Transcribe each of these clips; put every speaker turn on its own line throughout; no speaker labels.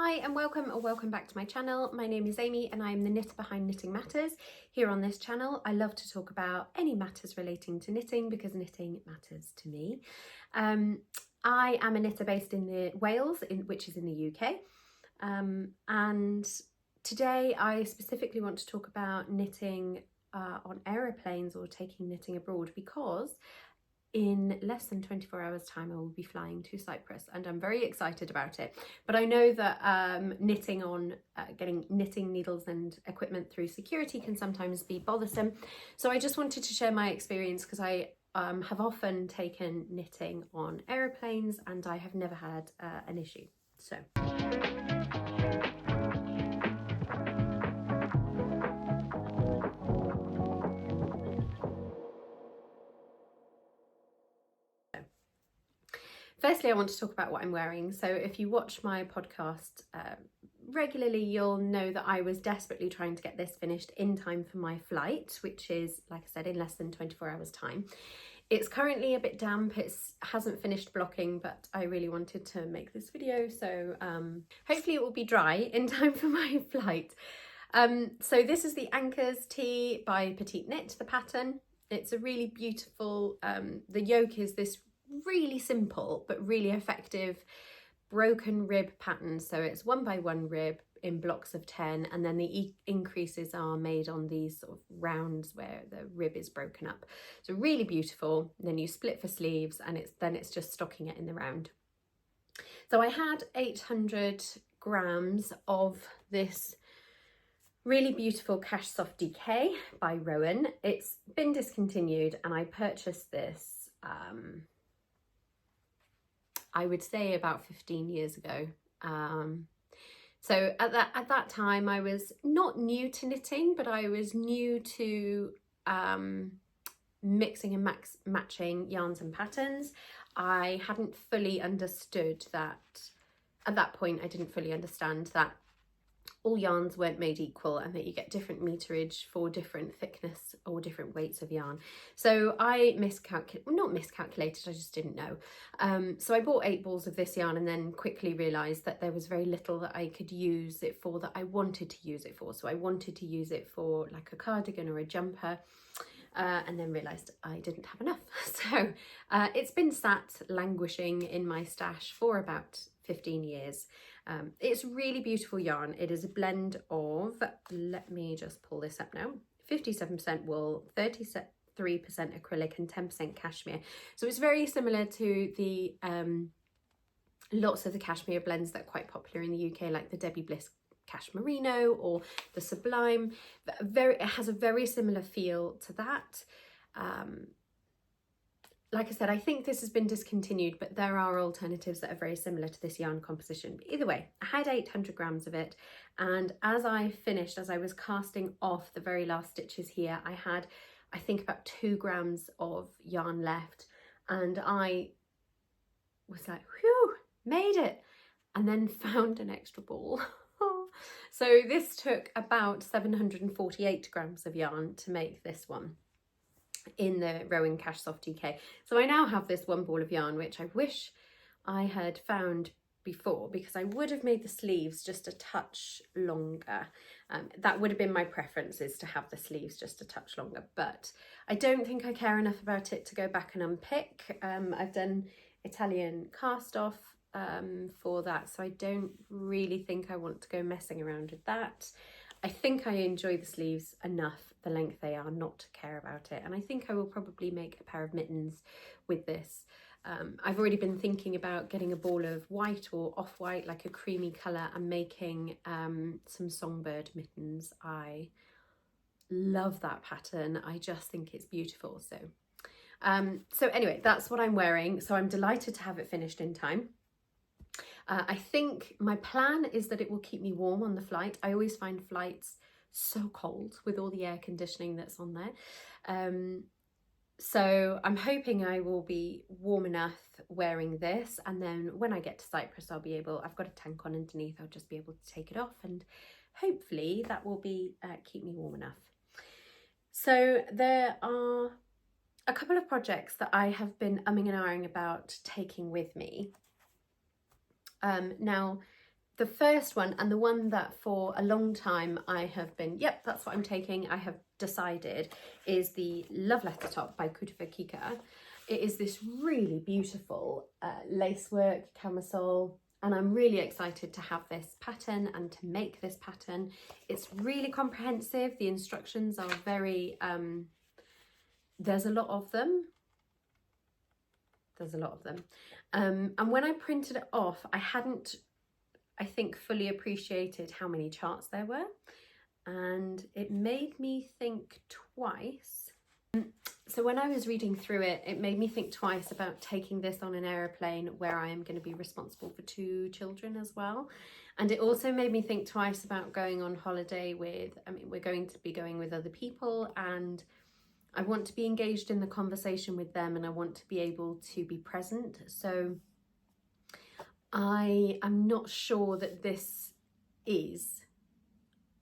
Hi and welcome back to my channel. My name is Amy and I'm the knitter behind Knitting Matters. Here on this channel I love to talk about any matters relating to knitting because knitting matters to me. I am a knitter based in Wales, which is in the UK, and today I specifically want to talk about knitting on aeroplanes or taking knitting abroad, because in less than 24 hours time I will be flying to Cyprus and I'm very excited about it. But I know that getting knitting needles and equipment through security can sometimes be bothersome. So I just wanted to share my experience because I have often taken knitting on aeroplanes and I have never had an issue. So firstly, I want to talk about what I'm wearing. So if you watch my podcast regularly, you'll know that I was desperately trying to get this finished in time for my flight, which is, like I said, in less than 24 hours time. It's currently a bit damp, it hasn't finished blocking, but I really wanted to make this video, so hopefully it will be dry in time for my flight. So this is the Anchors tee by Petite Knit, the pattern. It's a really beautiful, the yoke is this really simple but really effective broken rib pattern. So it's 1 by 1 rib in blocks of 10, and then the increases are made on these sort of rounds where the rib is broken up. So really beautiful. And then you split for sleeves and it's just stocking it in the round. So I had 800 grams of this really beautiful Cash Soft DK by Rowan. It's been discontinued and I purchased this I would say about 15 years ago. So at that time I was not new to knitting, but I was new to mixing and matching yarns and patterns. I hadn't fully understood that, at that point I didn't fully understand that all yarns weren't made equal and that you get different meterage for different thickness or different weights of yarn. So I not miscalculated, I just didn't know. So I bought 8 balls of this yarn and then quickly realised that there was very little that I could use it for that I wanted to use it for. So I wanted to use it for like a cardigan or a jumper, and then realised I didn't have enough. So it's been sat languishing in my stash for about 15 years. It's really beautiful yarn. It is a blend of, let me just pull this up now, 57% wool, 33% acrylic and 10% cashmere. So it's very similar to the lots of the cashmere blends that are quite popular in the UK, like the Debbie Bliss Cash Merino or the Sublime. It has a very similar feel to that. Like I said, I think this has been discontinued, but there are alternatives that are very similar to this yarn composition. But either way, I had 800 grams of it, and as I was casting off the very last stitches here, I had, I think, about 2 grams of yarn left, and I was like, whew, made it, and then found an extra ball. So this took about 748 grams of yarn to make this one in the Rowan Cash Soft DK. So I now have this 1 ball of yarn, which I wish I had found before, because I would have made the sleeves just a touch longer. That would have been my preference, is to have the sleeves just a touch longer, but I don't think I care enough about it to go back and unpick. I've done Italian cast off for that, so I don't really think I want to go messing around with that. I think I enjoy the sleeves enough, the length they are, not to care about it. And I think I will probably make a pair of mittens with this. I've already been thinking about getting a ball of white or off-white, like a creamy colour, and making some songbird mittens. I love that pattern. I just think it's beautiful. So anyway, that's what I'm wearing. So I'm delighted to have it finished in time. I think my plan is that it will keep me warm on the flight. I always find flights so cold with all the air conditioning that's on there. So I'm hoping I will be warm enough wearing this, and then when I get to Cyprus I've got a tank on underneath, I'll just be able to take it off, and hopefully that will be keep me warm enough. So there are a couple of projects that I have been umming and ahhing about taking with me. Now, the first one, and the one that for a long time I have been, yep, that's what I'm taking, I have decided, is the Love Letter Top by Kutuva Kika. It is this really beautiful lacework camisole, and I'm really excited to have this pattern and to make this pattern. It's really comprehensive. The instructions are very, there's a lot of them. And when I printed it off, I hadn't, I think, fully appreciated how many charts there were, and it made me think twice. So when I was reading through it, it made me think twice about taking this on an aeroplane where I am going to be responsible for 2 children as well. And it also made me think twice about going on holiday with, I mean, we're going to be going with other people, and I want to be engaged in the conversation with them, and I want to be able to be present. So I am not sure that this is,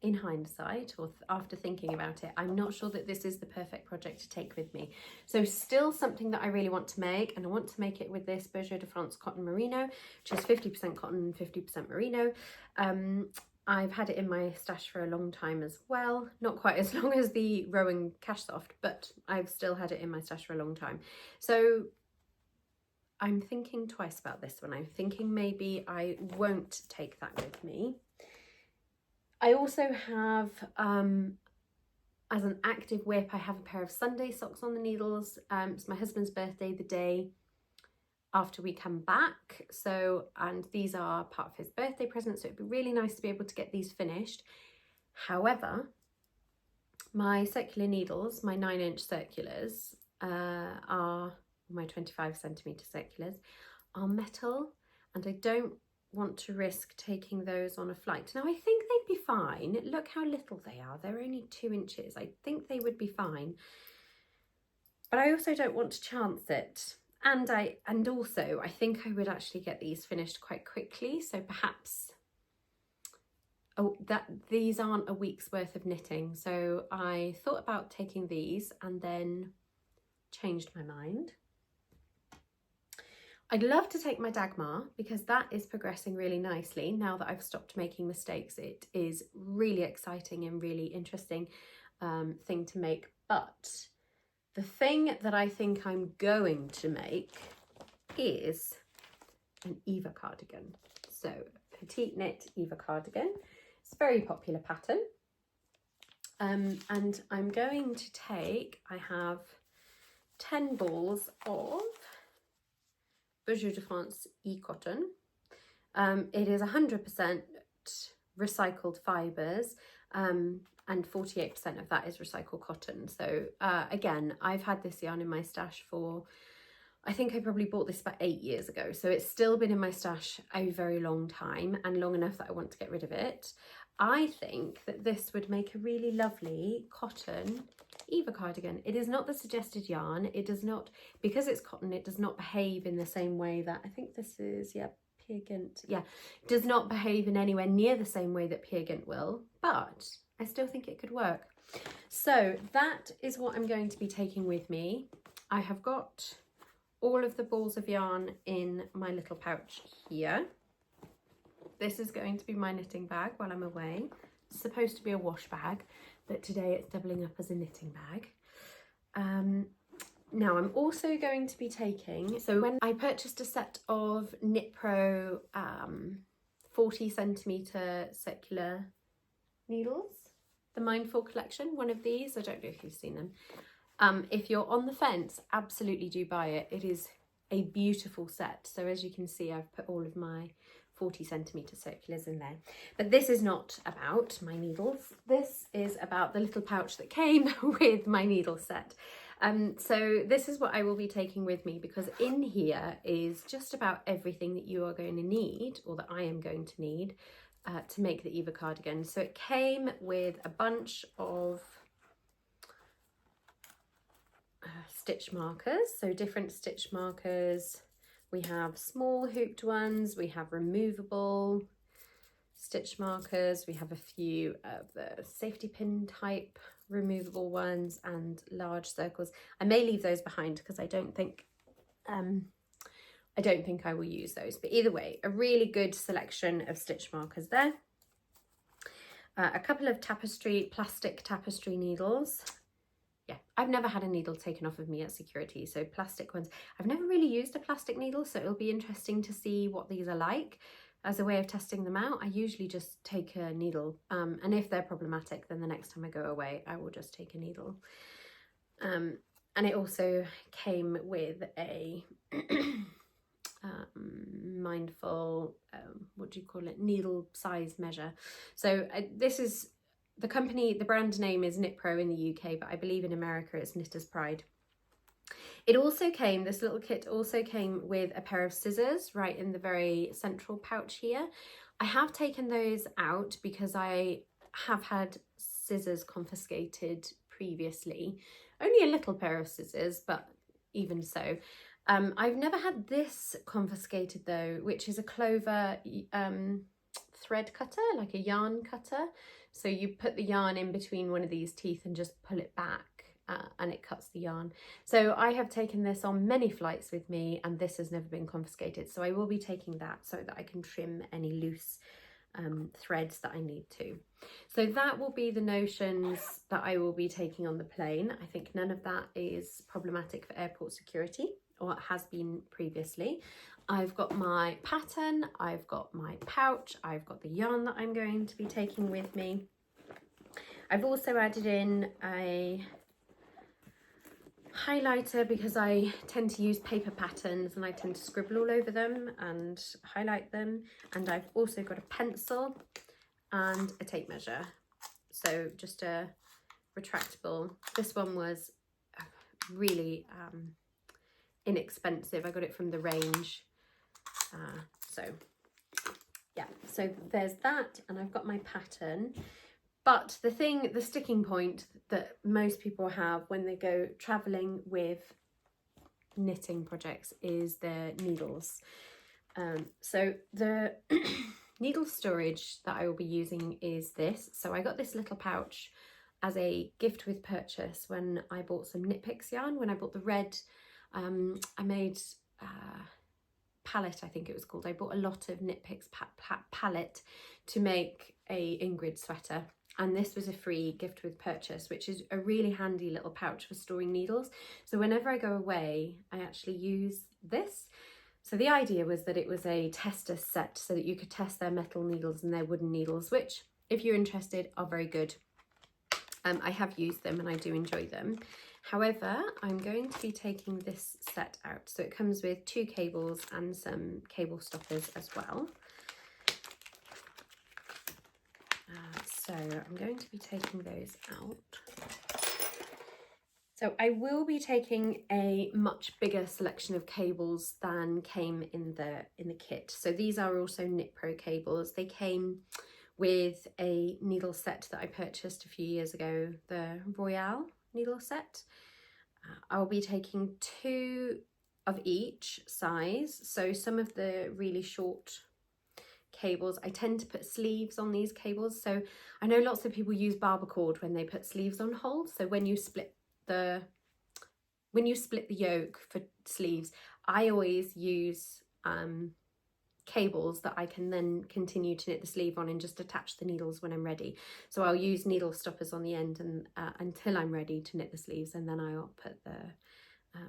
in hindsight, or after thinking about it, I'm not sure that this is the perfect project to take with me. So still something that I really want to make, and I want to make it with this Berger de France cotton merino, which is 50% cotton, 50% merino. I've had it in my stash for a long time as well. Not quite as long as the Rowan Cash Soft, but I've still had it in my stash for a long time. So I'm thinking twice about this one. I'm thinking maybe I won't take that with me. I also have, as an active whip, I have a pair of Sunday socks on the needles. It's my husband's birthday the day after we come back, so, and these are part of his birthday present, so it'd be really nice to be able to get these finished. However, my circular needles, my 9-inch circulars, are my 25cm circulars, are metal, and I don't want to risk taking those on a flight. Now I think they'd be fine. Look how little they are. They're only 2 inches. I think they would be fine, but I also don't want to chance it. And also I think I would actually get these finished quite quickly, so perhaps, oh, that these aren't a week's worth of knitting, so I thought about taking these and then changed my mind. I'd love to take my Dagmar because that is progressing really nicely now that I've stopped making mistakes. It is really exciting and really interesting thing to make, but the thing that I think I'm going to make is an Eva cardigan. So petite knit Eva cardigan. It's a very popular pattern. And I'm going to take, I have 10 balls of Berger de France e-cotton. It is 100% recycled fibres, and 48% of that is recycled cotton. So again, I've had this yarn in my stash for, I think I probably bought this about 8 years ago, so it's still been in my stash a very long time, and long enough that I want to get rid of it. I think that this would make a really lovely cotton Eva cardigan. It is not the suggested yarn. It does not, because it's cotton, it does not behave in the same way that, I think this is, yeah, Peer Gynt, yeah, does not behave in anywhere near the same way that Peer Gynt will, but I still think it could work. So that is what I'm going to be taking with me. I have got all of the balls of yarn in my little pouch here. This is going to be my knitting bag while I'm away. It's supposed to be a wash bag, but today it's doubling up as a knitting bag. Now I'm also going to be taking, so when I purchased a set of Knit Pro 40cm circular needles, the Mindful collection, one of these, I don't know if you've seen them. If you're on the fence, absolutely do buy it. It is a beautiful set. So as you can see, I've put all of my 40cm circulars in there. But this is not about my needles. This is about the little pouch that came with my needle set. So this is what I will be taking with me, because in here is just about everything that you are going to need, or that I am going to need, to make the Eva cardigan. So it came with a bunch of stitch markers, so different stitch markers. We have small hooped ones, we have removable stitch markers, we have a few of the safety pin type removable ones, and large circles. I may leave those behind because I don't think I don't think I will use those. But either way, a really good selection of stitch markers there. A couple of plastic tapestry needles. Yeah, I've never had a needle taken off of me at security, so plastic ones. I've never really used a plastic needle, so it'll be interesting to see what these are like as a way of testing them out. I usually just take a needle, and if they're problematic, then the next time I go away, I will just take a needle. And it also came with a mindful, what do you call it, needle size measure. So this is the company, the brand name is KnitPro in the UK, but I believe in America it's Knitter's Pride. It also came, this little kit also came with a pair of scissors right in the very central pouch here. I have taken those out because I have had scissors confiscated previously. Only a little pair of scissors, but even so. I've never had this confiscated though, which is a clover thread cutter, like a yarn cutter. So you put the yarn in between one of these teeth and just pull it back and it cuts the yarn. So I have taken this on many flights with me and this has never been confiscated. So I will be taking that so that I can trim any loose threads that I need to. So that will be the notions that I will be taking on the plane. I think none of that is problematic for airport security, or it has been previously. I've got my pattern, I've got my pouch, I've got the yarn that I'm going to be taking with me. I've also added in a highlighter because I tend to use paper patterns and I tend to scribble all over them and highlight them. And I've also got a pencil and a tape measure. So just a retractable. This one was really inexpensive. I got it from the range. So yeah, so there's that, and I've got my pattern. But the sticking point that most people have when they go traveling with knitting projects is their needles. So the needle storage that I will be using is this. So I got this little pouch as a gift with purchase when I bought some Knit Picks yarn. When I bought the red, I made palette, I think it was called. I bought a lot of Knit Picks palette to make a Ingrid sweater. And this was a free gift with purchase, which is a really handy little pouch for storing needles. So whenever I go away, I actually use this. So the idea was that it was a tester set so that you could test their metal needles and their wooden needles, which, if you're interested, are very good. I have used them and I do enjoy them. However, I'm going to be taking this set out. So it comes with 2 cables and some cable stoppers as well. So I'm going to be taking those out. So I will be taking a much bigger selection of cables than came in the kit. So these are also KnitPro cables. They came with a needle set that I purchased a few years ago, the Royale needle set. I'll be taking 2 of each size. So some of the really short cables, I tend to put sleeves on these cables. So I know lots of people use barber cord when they put sleeves on hold. So when you split the yoke for sleeves, I always use cables that I can then continue to knit the sleeve on and just attach the needles when I'm ready. So I'll use needle stoppers on the end and until I'm ready to knit the sleeves, and then I'll put the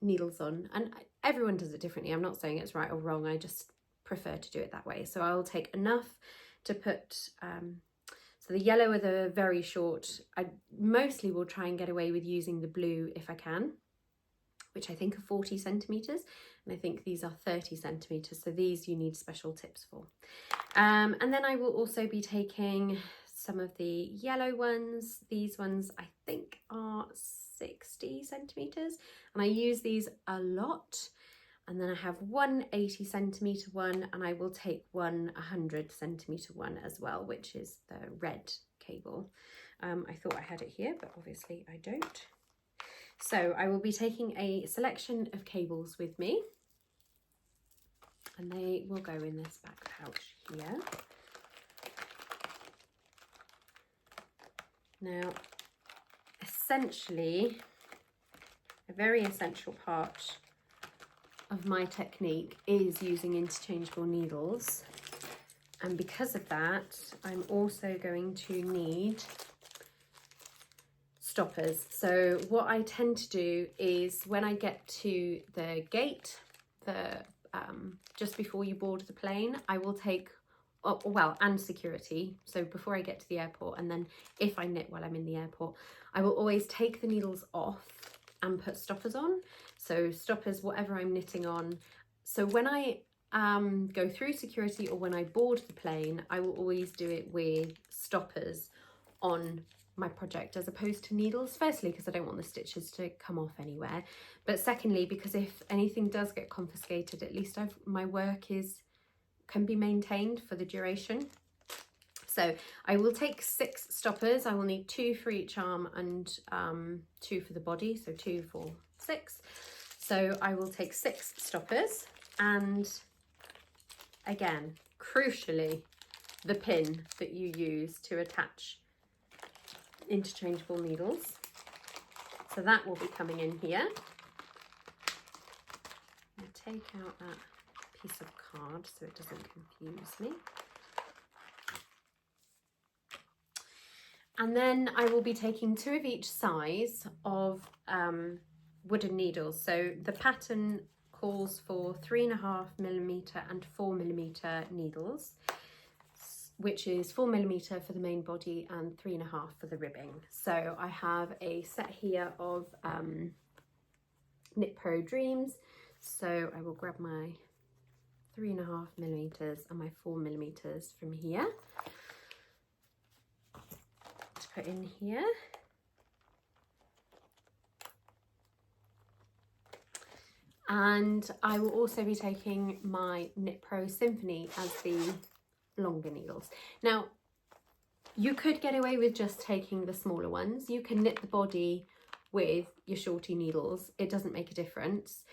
needles on. And everyone does it differently. I'm not saying it's right or wrong. I just prefer to do it that way. So I'll take enough to put so the yellow are the very short. I mostly will try and get away with using the blue if I can, which I think are 40 centimeters, and I think these are 30 centimeters. So these you need special tips for. And then I will also be taking some of the yellow ones. These ones I think are 60 centimeters, and I use these a lot. And then I have one 80 centimeter one, and I will take one 100 centimeter one as well, which is the red cable. I thought I had it here, but obviously I don't. So I will be taking a selection of cables with me, and they will go in this back pouch here. Now, essentially, a very essential part of my technique is using interchangeable needles, and because of that I'm also going to need stoppers. So what I tend to do is when I get to the gate, just before you board the plane, I will take, and security, so before I get to the airport, and then if I knit while I'm in the airport, I will always take the needles off and put stoppers on. So stoppers, whatever I'm knitting on. So when I go through security or when I board the plane, I will always do it with stoppers on my project as opposed to needles. Firstly, because I don't want the stitches to come off anywhere, but secondly, because if anything does get confiscated, at least my work can be maintained for the duration. So I will take 6 stoppers. I will need 2 for each arm and 2 for the body, so 2, 4, 6. So I will take 6 stoppers, and again, crucially, the pin that you use to attach interchangeable needles. So that will be coming in here. I'll take out that piece of card so it doesn't confuse me. And then I will be taking 2 of each size of wooden needles. So the pattern calls for 3.5mm and 4mm needles, which is 4mm for the main body and 3.5 for the ribbing. So I have a set here of Knit Pro Dreams. So I will grab my 3.5mm and my 4mm from here to put in here. And I will also be taking my Knit Pro Symphony as the longer needles. Now, you could get away with just taking the smaller ones. You can knit the body with your shorty needles. It doesn't make a difference.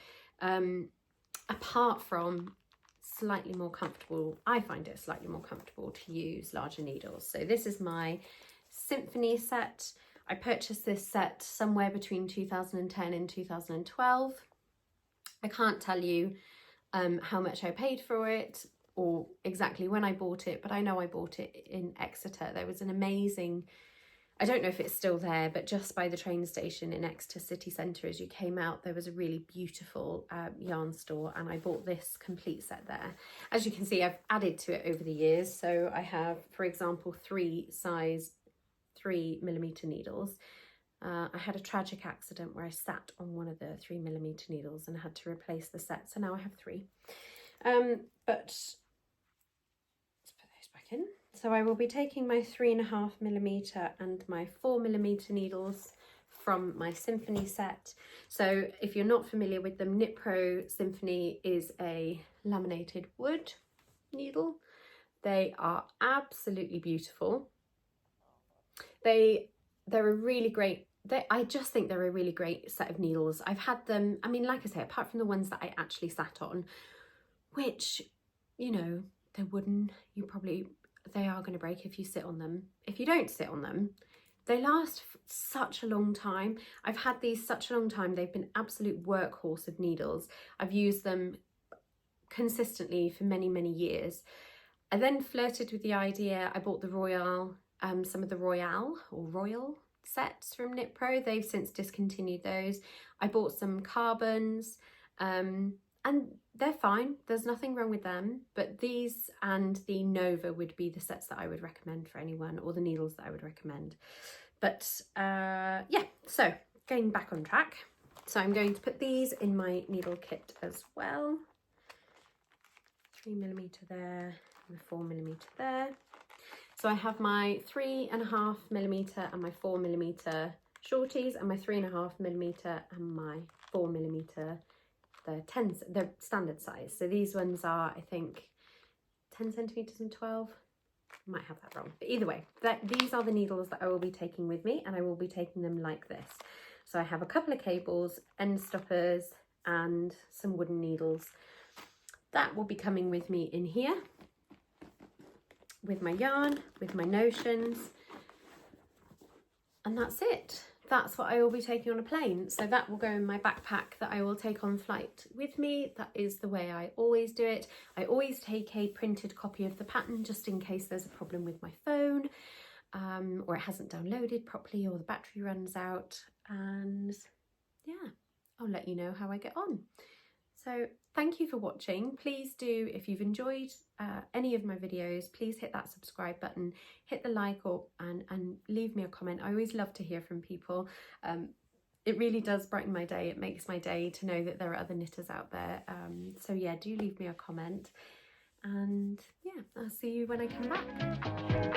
Apart from slightly more comfortable, I find it slightly more comfortable to use larger needles. So this is my Symphony set. I purchased this set somewhere between 2010 and 2012. I can't tell you how much I paid for it or exactly when I bought it, but I know I bought it in Exeter. There was an amazing, I don't know if it's still there, but just by the train station in Exeter city centre as you came out, there was a really beautiful yarn store, and I bought this complete set there. As you can see, I've added to it over the years. So I have, for example, 3 size 3mm needles. I had a tragic accident where I sat on one of the 3mm needles and had to replace the set, so now I have 3. But let's put those back in. So I will be taking my 3.5mm and my 4mm needles from my Symphony set. So if you're not familiar with them, Knit Pro Symphony is a laminated wood needle. They are absolutely beautiful. They're a really great, I just think they're a really great set of needles. I've had them, I mean, like I say, apart from the ones that I actually sat on, which, you know, they're wooden, they are going to break if you sit on them. If you don't sit on them, they last such a long time. I've had these such a long time. They've been absolute workhorse of needles. I've used them consistently for many, many years. I then flirted with the idea. I bought the some of the Royal sets from Knit Pro. They've since discontinued those. I bought some carbons, and they're fine. There's nothing wrong with them, but these and the Nova would be the sets that I would recommend for anyone, or the needles that I would recommend. But yeah, so going back on track. So I'm going to put these in my needle kit as well. 3mm there and 4mm there. So I have my 3.5mm and my 4mm shorties, and my 3.5mm and my 4mm, the standard size. So these ones are, I think, 10 centimeters and 12. I might have that wrong, but either way, these are the needles that I will be taking with me, and I will be taking them like this. So I have a couple of cables, end stoppers, and some wooden needles. That will be coming with me in here, with my yarn, with my notions, and that's it. that's what I will be taking on a plane. So that will go in my backpack that I will take on flight with me. That is the way I always do it. I always take a printed copy of the pattern just in case there's a problem with my phone, or it hasn't downloaded properly, or the battery runs out. And yeah, I'll let you know how I get on. So thank you for watching. Please do, if you've enjoyed any of my videos, please hit that subscribe button, hit the like, and leave me a comment. I always love to hear from people. It really does brighten my day. It makes my day to know that there are other knitters out there. So yeah, do leave me a comment. And yeah, I'll see you when I come back.